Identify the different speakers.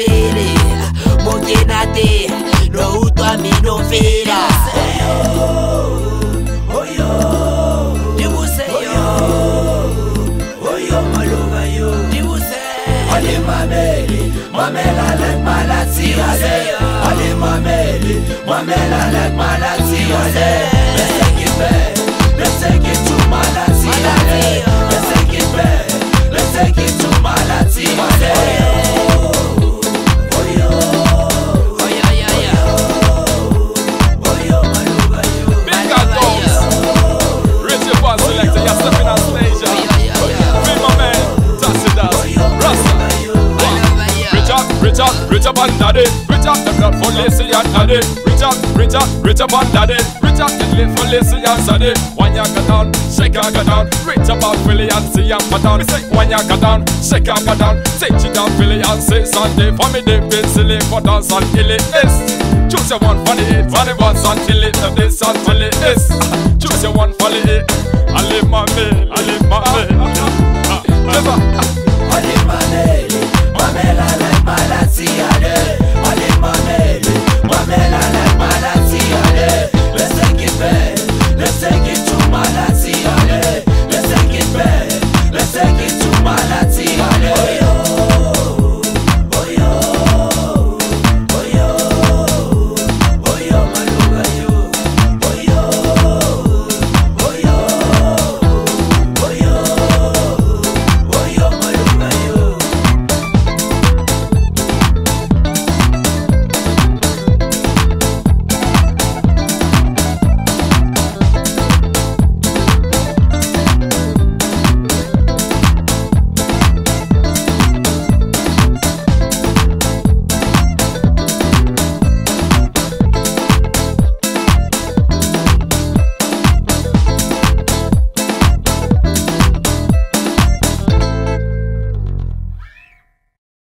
Speaker 1: fere mokenate no utwa mino fera oyo dibuse oyo maloba yo dibuse ale mameli mamela like malati ale mameli mamela like malati let's take it back, let's take it to malati let's take it back, let's take it to malati
Speaker 2: selector, you're stepping on stage. Be my man, touch it down. Rasta. Rich up and daddy. Rich up, them not for lazy and daddy. Rich up and daddy. Rich up, get lit for lazy and saddy. When you go down, shake and go down. Rich up and Philly and see and put down. When you go down, shake and go down. Take it down Philly and say Sunday. For me they've been silly for dance until it is. Choose your one for the hit, for the ones until it. This until it is. Choose your one for the hit. I live my man.